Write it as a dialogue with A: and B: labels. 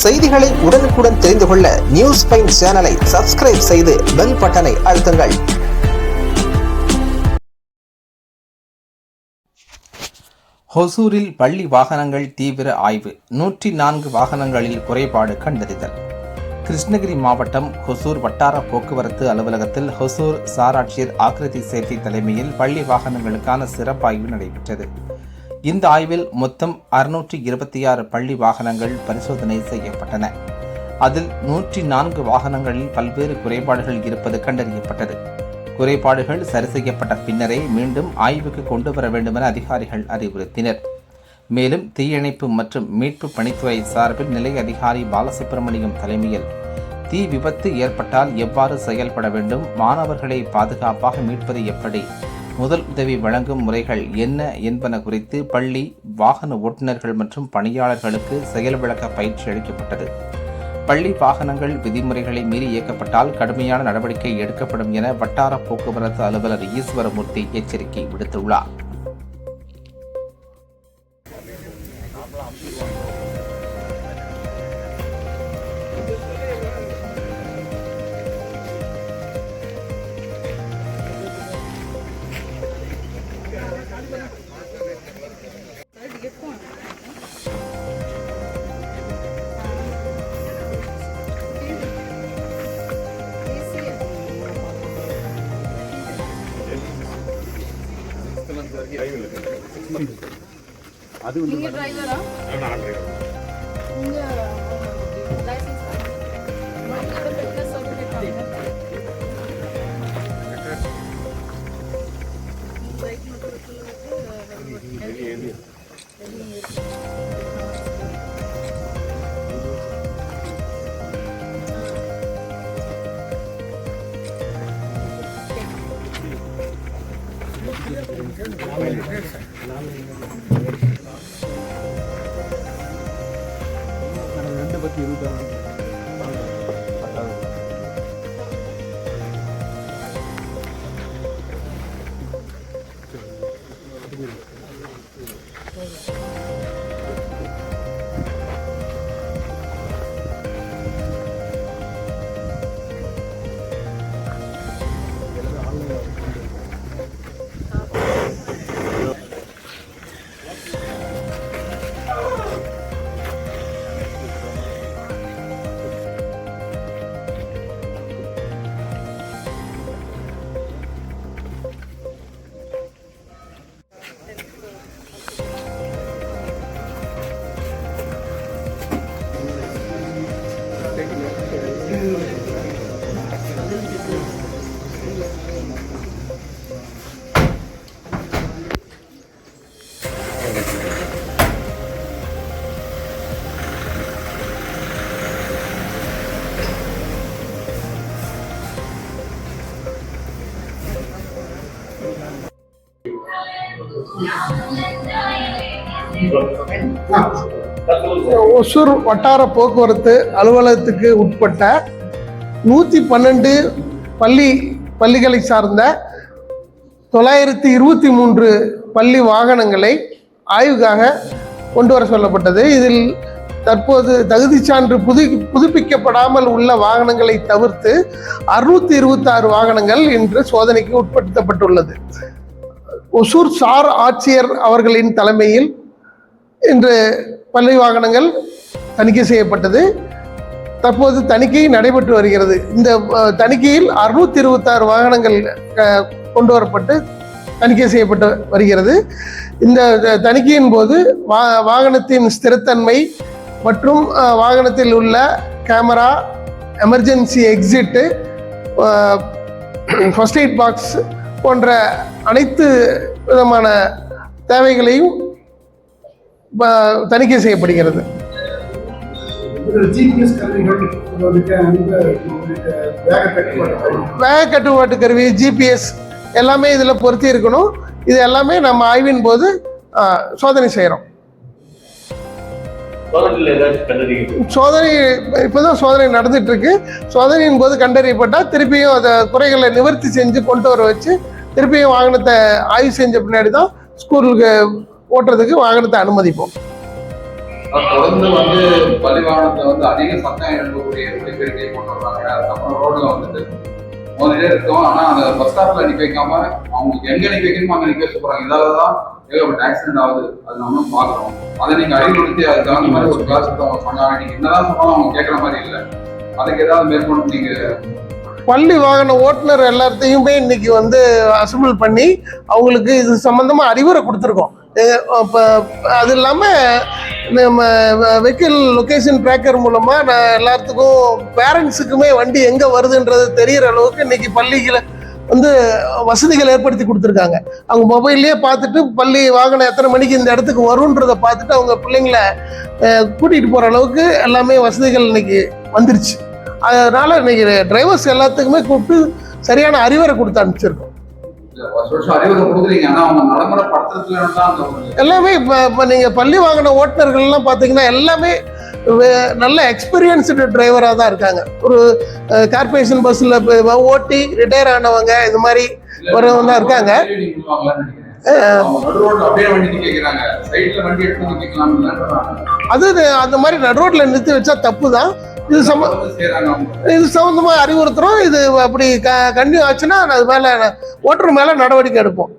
A: செய்திகளை உடனுக்குடன் தெரிந்து கொள்ள நியூஸ் பைன் சேனலை சப்ஸ்கிரைப் செய்து பெல் பட்டனை அழுத்துங்கள். ஹொசூரில் பள்ளி வாகனங்கள் தீவிர ஆய்வு. 104 வாகனங்களில் குறைபாடு கண்டறிதல். கிருஷ்ணகிரி மாவட்டம் ஹொசூர் வட்டார போக்குவரத்து அலுவலகத்தில் ஹொசூர் சார் ஆட்சியர் ஆக்ருதி சேத்தி தலைமையில் பள்ளி வாகனங்களுக்கான சிறப்பாய்வு நடைபெற்றது. இந்த ஆய்வில் மொத்தம் 626 பள்ளி வாகனங்கள் பரிசோதனை செய்யப்பட்டன. அதில் 104 வாகனங்களில் பல்வேறு குறைபாடுகள் இருப்பது கண்டறியப்பட்டது. குறைபாடுகள் சரி செய்யப்பட்ட பின்னரே மீண்டும் ஆய்வுக்கு கொண்டு வர வேண்டும் என அதிகாரிகள் அறிவுறுத்தினர். மேலும் தீயணைப்பு மற்றும் மீட்பு பணித்துறை சார்பில் நிலைய அதிகாரி பாலசுப்பிரமணியம் தலைமையில் தீ விபத்து ஏற்பட்டால் எவ்வாறு செயல்பட வேண்டும், மாணவர்களை பாதுகாப்பாக மீட்பது எப்படி, முதல் உதவி வழங்கும் முறைகள் என்ன என்பன குறித்து பள்ளி வாகன ஓட்டுநர்கள் மற்றும் பணியாளர்களுக்கு செயல் விளக்க பயிற்சி அளிக்கப்பட்டது. பள்ளி வாகனங்கள் விதிமுறைகளை மீறி இயக்கப்பட்டால் கடுமையான நடவடிக்கை எடுக்கப்படும் என வட்டார போக்குவரத்து அலுவலர் ஈஸ்வரமூர்த்தி எச்சரிக்கை விடுத்துள்ளார்.
B: அது வந்து டிரைவரா நான் டிரைவர் உங்க லைசென்ஸ் வண்டியோட fitness certificate bike motor
C: Hosur வட்டார போக்குவரத்து அலுவலகத்துக்கு உட்பட்ட 112 பள்ளிகளை சார்ந்த 923 பள்ளி வாகனங்களை ஆய்வுக்காக கொண்டு வர சொல்லப்பட்டது. இதில் தற்போது தகுதி சான்று புதுப்பிக்கப்படாமல் உள்ள வாகனங்களை தவிர்த்து 626 வாகனங்கள் இன்று சோதனைக்கு உட்படுத்தப்பட்டுள்ளது. ஒசூர் சார் ஆட்சியர் அவர்களின் தலைமையில் இன்று பள்ளி வாகனங்கள் தணிக்கை செய்யப்பட்டது. தற்போது தணிக்கை நடைபெற்று வருகிறது. இந்த தணிக்கையில் 626 வாகனங்கள் கொண்டு வரப்பட்டு தணிக்கை செய்யப்பட்டு வருகிறது. இந்த தணிக்கையின் போது வாகனத்தின் ஸ்திரத்தன்மை மற்றும் வாகனத்தில் உள்ள camera, emergency exit, first aid box போன்ற அனைத்து விதமான தேவைகளையும் தணிக்கை செய்யப்படுகிறது. வேக கட்டுப்பாட்டு கருவி, ஜிபிஎஸ் எல்லாமே இதில் பொருத்தி இருக்கணும். இது எல்லாமே நம்ம ஆய்வின் போது சோதனை செய்கிறோம். சோதனை இப்போதான் சோதனை நடந்துட்டு இருக்கு. சோதனையின் போது கண்டறியப்பட்டால் திருப்பியும் அதை குறைகளை நிவர்த்தி செஞ்சு கொண்டு வர வச்சு திருப்பியும் வாகனத்தை ஆய்வு செஞ்ச பின்னாடி தான் ஸ்கூலுக்கு ஓட்டுறதுக்கு வாகனத்தை அனுமதிப்போம்.
D: தொடர்ந்து வந்து பள்ளி வாகனத்துல வந்து அதிக சத்தம் எழுப்பக்கூடிய ஒலிபெருக்கை கொண்டு வர்றாங்க. அதுக்கப்புறம் ரோட்ல வந்துட்டு முதலே இருக்கும். ஆனா அந்த பஸ் ஸ்டாப்ல நிக்க வைக்காம அவங்களுக்கு எங்க நிக்க வைக்கணுமோ அங்க நிக்க வச்சு போறாங்க. இதாலதான் ஏகப்பட்ட ஆக்சிடென்ட் ஆகுது. அது நம்ம பாக்குறோம். அதை நீங்க அறிவுறுத்தி அதுக்கு தகுந்த மாதிரி ஒரு கிளாஸ் அவங்க பண்ணாங்க. நீங்க என்னதான் சொன்னாலும் அவங்க கேட்கற மாதிரி இல்லை. அதுக்கு ஏதாவது மேற்கொண்டு நீங்க
C: பள்ளி வாகன ஓட்டுநர் எல்லாத்தையுமே இன்னைக்கு வந்து அசம்பிள் பண்ணி அவங்களுக்கு இது சம்பந்தமா அறிவுரை கொடுத்துருக்கோம். இப்போ அது இல்லாமல் நம்ம வெஹிக்கிள் லொக்கேஷன் ட்ராக்கர் மூலமாக நான் எல்லாத்துக்கும் பேரண்ட்ஸுக்குமே வண்டி எங்கே வருதுன்றது தெரிகிற அளவுக்கு இன்னைக்கு பள்ளிகளை வந்து வசதிகள் ஏற்படுத்தி கொடுத்துருக்காங்க. அவங்க மொபைல்லையே பார்த்துட்டு பள்ளி வாகனம் எத்தனை மணிக்கு இந்த இடத்துக்கு வரும்ன்றதை பார்த்துட்டு அவங்க பிள்ளைங்கள கூட்டிகிட்டு போகிற அளவுக்கு எல்லாமே வசதிகள் இன்னைக்கு வந்துருச்சு. அதனால இன்னைக்கு டிரைவர்ஸ் எல்லாத்துக்குமே கூப்பிட்டு சரியான அறிவுரை கொடுத்து அனுப்பிச்சிருக்கோம். எல்லாமே இப்போ நீங்கள் பள்ளி வாகன ஓட்டுநர்கள்லாம் பார்த்தீங்கன்னா எல்லாமே நல்ல எக்ஸ்பீரியன்ஸ்டு டிரைவராக தான் இருக்காங்க. ஒரு கார்பரேஷன் பஸ்ஸில் ஓட்டி ரிட்டையர் ஆனவங்க இது மாதிரி வரவங்க தான் இருக்காங்க. அது அந்த மாதிரி நடு ரோட்ல நிறுத்தி வச்சா தப்பு தான். இது சம்பந்தமா அறிவுறுத்துறோம். இது அப்படி கண்டினியூ ஆச்சுன்னா அது மேல ஓட்டுநர் மேல நடவடிக்கை எடுப்போம்.